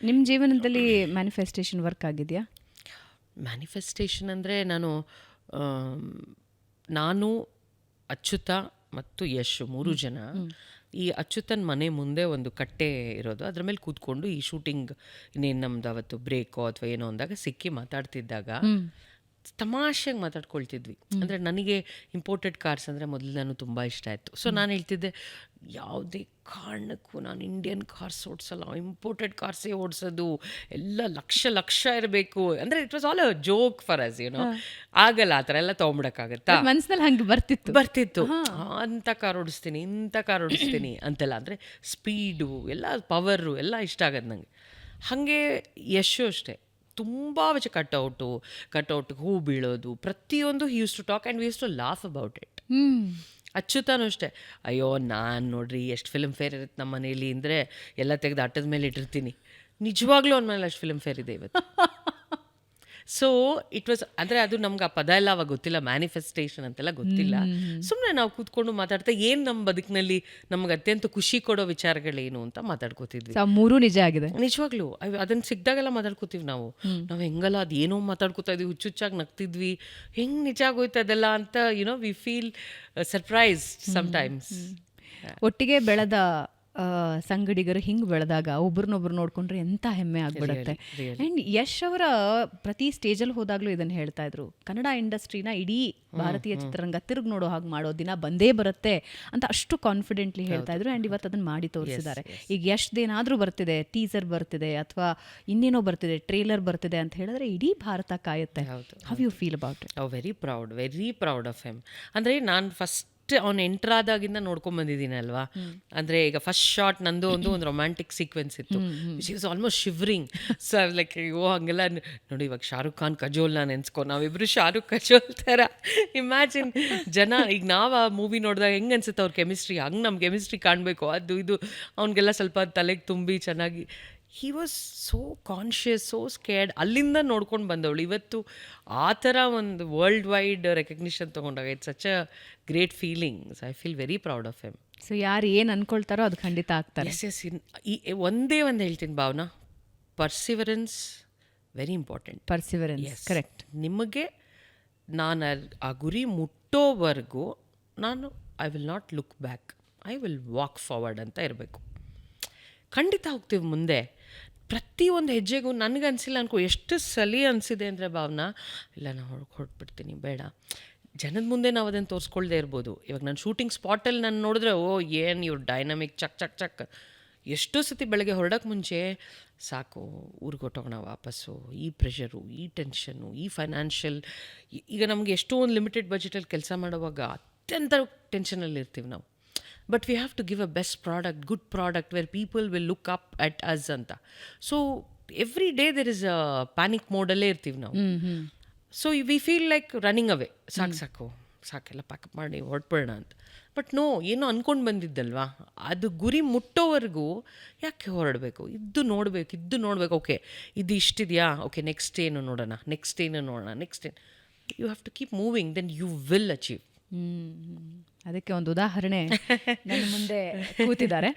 ನಿಮ್ಮ ಜೀವನದಲ್ಲಿ manifestation work ಆಗಿದೆಯಾ? ಮ್ಯಾನಿಫೆಸ್ಟೇಷನ್ ಅಂದರೆ ನಾನು ಅಚ್ಯುತ ಮತ್ತು ಯಶ್ 3 ಜನ. ಈ ಅಚ್ಯುತನ ಮನೆ ಮುಂದೆ ಒಂದು ಕಟ್ಟೆ ಇರೋದು, ಅದ್ರ ಮೇಲೆ ಕೂತ್ಕೊಂಡು ಈ ಶೂಟಿಂಗ್ ಇನ್ನೇನು ನಮ್ದು ಅವತ್ತು ಬ್ರೇಕೋ ಅಥವಾ ಏನೋ ಅಂದಾಗ ಸಿಕ್ಕಿ ಮಾತಾಡ್ತಿದ್ದಾಗ ತಮಾಷೆಗೆ ಮಾತಾಡ್ಕೊಳ್ತಿದ್ವಿ. ಅಂದರೆ ನನಗೆ ಇಂಪೋರ್ಟೆಡ್ ಕಾರ್ಸ್ ಅಂದರೆ ಮೊದಲು ನಾನು ತುಂಬ ಇಷ್ಟ ಆಯಿತು. ಸೊ ನಾನು ಹೇಳ್ತಿದ್ದೆ, ಯಾವುದೇ ಕಾರಣಕ್ಕೂ ನಾನು ಇಂಡಿಯನ್ ಕಾರ್ಸ್ ಓಡಿಸಲ್ಲ, ಇಂಪೋರ್ಟೆಡ್ ಕಾರ್ಸೇ ಓಡಿಸೋದು, ಎಲ್ಲ ಲಕ್ಷ ಇರಬೇಕು. ಅಂದರೆ it was all a joke for us, ಆಗಲ್ಲ ಆ ಥರ ಎಲ್ಲ ತೊಗೊಂಬಿಡಕ್ಕಾಗತ್ತಾ, ಮನಸ್ಸಿನಲ್ಲಿ ಹಂಗೆ ಬರ್ತಿತ್ತು. ಅಂಥ ಕಾರ್ ಓಡಿಸ್ತೀನಿ, ಇಂಥ ಕಾರ್ ಓಡಿಸ್ತೀನಿ ಅಂತೆಲ್ಲ. ಅಂದರೆ ಸ್ಪೀಡು ಎಲ್ಲ, ಪವರು ಎಲ್ಲ ಇಷ್ಟ ಆಗೋದು ನನಗೆ. ಹಾಗೆ ಯಶು ಅಷ್ಟೇ, ತುಂಬ ಕಟ್ಔಟಿಗೆ ಹೂ ಬೀಳೋದು, ಪ್ರತಿಯೊಂದು he used to talk and we used to laugh about it. ಅಚ್ಯುತಾನು ಅಷ್ಟೇ, ಅಯ್ಯೋ ನಾನು ನೋಡ್ರಿ ಎಷ್ಟು ಫಿಲ್ಮ್ ಫೇರ್ ಇರುತ್ತೆ ನಮ್ಮ ಮನೇಲಿ ಅಂದರೆ ಎಲ್ಲ ತೆಗೆದು ಅಟ್ಟದ ಮೇಲೆ ಇಟ್ಟಿರ್ತೀನಿ. ನಿಜವಾಗ್ಲೂ ಅವನ ಮೇಲೆ ಅಷ್ಟು ಫಿಲ್ಮ್ ಫೇರ್ ಇದೆ ಇವತ್ತು. ಸೊ ಇಟ್ ವಾಸ್, ಅಂದರೆ ಅದು ನಮ್ಗೆ ಆ ಪದ ಎಲ್ಲ ಅವಾಗ ಗೊತ್ತಿಲ್ಲ, ಮ್ಯಾನಿಫೆಸ್ಟೇಷನ್ ಅಂತೆಲ್ಲ ಗೊತ್ತಿಲ್ಲ. ಸುಮ್ಮನೆ ನಾವು ಕೂತ್ಕೊಂಡು ಮಾತಾಡ್ತಾ ಏನು ನಮ್ಮ ಬದುಕಿನಲ್ಲಿ ನಮ್ಗೆ ಅತ್ಯಂತ ಖುಷಿ ಕೊಡೋ ವಿಚಾರಗಳೇನು ಅಂತ ಮಾತಾಡ್ಕೋತಿದ್ವಿ. ಮೂರೂ ನಿಜ ಆಗಿದೆ ನಿಜವಾಗ್ಲೂ. ಅದನ್ನು ಸಿಕ್ಕಿದಾಗೆಲ್ಲ ಮಾತಾಡ್ಕೋತೀವಿ ನಾವು ಹೆಂಗಲ್ಲ ಅದು ಏನೋ ಮಾತಾಡ್ಕೋತಾ ಇದ್ವಿ, ಹುಚ್ಚುಚ್ಚಾಗಿ ನಗ್ತಿದ್ವಿ, ಹೆಂಗೆ ನಿಜ ಆಗೋಯ್ತು ಅದೆಲ್ಲ ಅಂತ ವಿ ಫೀಲ್ ಸರ್ಪ್ರೈಸ್ಡ್ ಸಮ್ಟೈಮ್ಸ್. ಒಟ್ಟಿಗೆ ಬೆಳೆದ ಸಂಗಡಿಗರು ಹಿಂಗೆ ಬೆಳೆದಾಗ ಒಬ್ರನ್ನೊಬ್ರು ನೋಡ್ಕೊಂಡ್ರೆ ಎಂಥ ಹೆಮ್ಮೆ ಆಗ್ಬಿಡುತ್ತೆ. ಆ್ಯಂಡ್ ಯಶ್ ಅವರ ಪ್ರತಿ ಸ್ಟೇಜಲ್ಲಿ ಹೋದಾಗಲೂ ಇದನ್ನು ಹೇಳ್ತಾ ಇದ್ರು, ಕನ್ನಡ ಇಂಡಸ್ಟ್ರಿನ ಇಡೀ ಭಾರತೀಯ ಚಿತ್ರರಂಗ ತಿರುಗಿ ನೋಡೋ ಹಾಗೆ ಮಾಡೋ ದಿನ ಬಂದೇ ಬರುತ್ತೆ ಅಂತ ಅಷ್ಟು ಕಾನ್ಫಿಡೆಂಟ್ಲಿ ಹೇಳ್ತಾ ಇದ್ರು. ಆ್ಯಂಡ್ ಇವತ್ತು ಅದನ್ನು ಮಾಡಿ ತೋರಿಸಿದ್ದಾರೆ. ಈಗ ಯಶ್ದೇನಾದರೂ ಬರ್ತಿದೆ, ಟೀಸರ್ ಬರ್ತಿದೆ ಅಥವಾ ಇನ್ನೇನೋ ಬರ್ತಿದೆ, ಟ್ರೇಲರ್ ಬರ್ತಿದೆ ಅಂತ ಹೇಳಿದ್ರೆ ಇಡೀ ಭಾರತ ಕಾಯುತ್ತೆ. How you feel about it? Very proud of him. ಅಂದರೆ ನಾನು ಫಸ್ಟ್ ಅವ್ನು ಎಂಟ್ರಾದಾಗಿಂದ ನೋಡ್ಕೊಂಬಂದಿದ್ದೀನಿ ಅಲ್ವಾ. ಅಂದರೆ ಈಗ ಫಸ್ಟ್ ಶಾಟ್ ನಂದು ಒಂದು ರೊಮ್ಯಾಂಟಿಕ್ ಸೀಕ್ವೆನ್ಸ್ ಇತ್ತು, which is almost shivering. So I like, ಹಂಗೆಲ್ಲ ನೋಡಿ, ಇವಾಗ ಶಾರುಖ್ ಖಾನ್ ಕಜೋಲ್ನ ನೆನ್ಸ್ಕೊ, ನಾವಿಬ್ರು ಶಾರುಖ್ ಕಜೋಲ್ ಥರ ಇಮ್ಯಾಜಿನ್. ಜನ ಈಗ ನಾವು ಆ ಮೂವಿ ನೋಡಿದಾಗ ಹೆಂಗೆ ಅನ್ಸುತ್ತೆ ಅವ್ರ ಕೆಮಿಸ್ಟ್ರಿ, ಹಂಗೆ ನಮ್ಮ ಕೆಮಿಸ್ಟ್ರಿ ಕಾಣಬೇಕು, ಅದು ಇದು ಅವ್ನಿಗೆಲ್ಲ ಸ್ವಲ್ಪ ತಲೆಗೆ ತುಂಬಿ ಚೆನ್ನಾಗಿ. He was so conscious, so scared. ಅಲ್ಲಿಂದ ನೋಡ್ಕೊಂಡು ಬಂದವಳು ಇವತ್ತು ಆ ಥರ ಒಂದು ವರ್ಲ್ಡ್ ವೈಡ್ ರೆಕಗ್ನಿಷನ್ ತೊಗೊಂಡಾಗ it's such a great feeling. I feel very proud of him. So ಯಾರು ಏನು ಅನ್ಕೊಳ್ತಾರೋ ಅದು ಖಂಡಿತ ಆಗ್ತಾರೆ. ಎಸ್ ಈ ಒಂದೇ ಒಂದು ಹೇಳ್ತೀನಿ Bhavana, perseverance very important. Perseverance correct. ನಿಮಗೆ ನಾನು ಆ ಗುರಿ ಮುಟ್ಟೋವರೆಗೂ ನಾನು I will not look back, I will walk forward ಅಂತ ಇರಬೇಕು. ಖಂಡಿತ ಹೋಗ್ತೀವಿ ಮುಂದೆ. ಪ್ರತಿಯೊಂದು ಹೆಜ್ಜೆಗೂ ನನಗನ್ಸಿಲ್ಲ ಅನ್ಕೋ, ಎಷ್ಟು ಸಲಿ ಅನಿಸಿದೆ ಅಂದರೆ ಭಾವನಾ, ಇಲ್ಲ ನಾನು ಹೊರಟ್ಬಿಡ್ತೀನಿ, ಬೇಡ. ಜನದ ಮುಂದೆ ನಾವು ಅದನ್ನು ತೋರಿಸ್ಕೊಳ್ದೇ ಇರ್ಬೋದು. ಇವಾಗ ನಾನು ಶೂಟಿಂಗ್ ಸ್ಪಾಟಲ್ಲಿ ನಾನು ನೋಡಿದ್ರೆ, ಏನು ಇವ್ರು ಡೈನಮಿಕ್ ಚಕ್. ಎಷ್ಟೋ ಸತಿ ಬೆಳಗ್ಗೆ ಹೊರಡೋಕ್ಕೆ ಮುಂಚೆ ಸಾಕು, ಊರಿಗೆ ಹೊಟ್ಟೋಗೋಣ ವಾಪಸ್ಸು, ಈ ಪ್ರೆಷರು, ಈ ಟೆನ್ಷನ್ನು, ಈ ಫೈನಾನ್ಷಿಯಲ್. ಈಗ ನಮಗೆ ಎಷ್ಟೋ ಒಂದು ಲಿಮಿಟೆಡ್ ಬಜೆಟಲ್ಲಿ ಕೆಲಸ ಮಾಡುವಾಗ ಅತ್ಯಂತ ಟೆನ್ಷನಲ್ಲಿ ಇರ್ತೀವಿ ನಾವು. But we have to give a best product, good product where people will look up at us ಅಂತ. So every day there is a panic ಮೋಡಲ್ಲೇ ಇರ್ತೀವಿ ನಾವು. So we feel like running away, ಸಾಕೆಲ್ಲ ಪ್ಯಾಕಪ್ ಮಾಡಿ ಹೊರಟ್ಬಿಡೋಣ ಅಂತ. But no, ಏನೋ ಅಂದ್ಕೊಂಡು ಬಂದಿದ್ದಲ್ವಾ, ಅದು ಗುರಿ ಮುಟ್ಟೋವರೆಗೂ ಯಾಕೆ ಹೊರಡಬೇಕು? ಇದ್ದು ನೋಡಬೇಕು. ಓಕೆ, ಇದು ಇಷ್ಟಿದೆಯಾ, ಓಕೆ ನೆಕ್ಸ್ಟ್ ಏನು ನೋಡೋಣ, ನೆಕ್ಸ್ಟ್ ಏನು. You have to keep moving, then you will achieve. ಅದಕ್ಕೆ ಒಂದು ಉದಾಹರಣೆ ನನ್ನ ಮುಂದೆ ಕೂತಿದ್ದಾರೆ.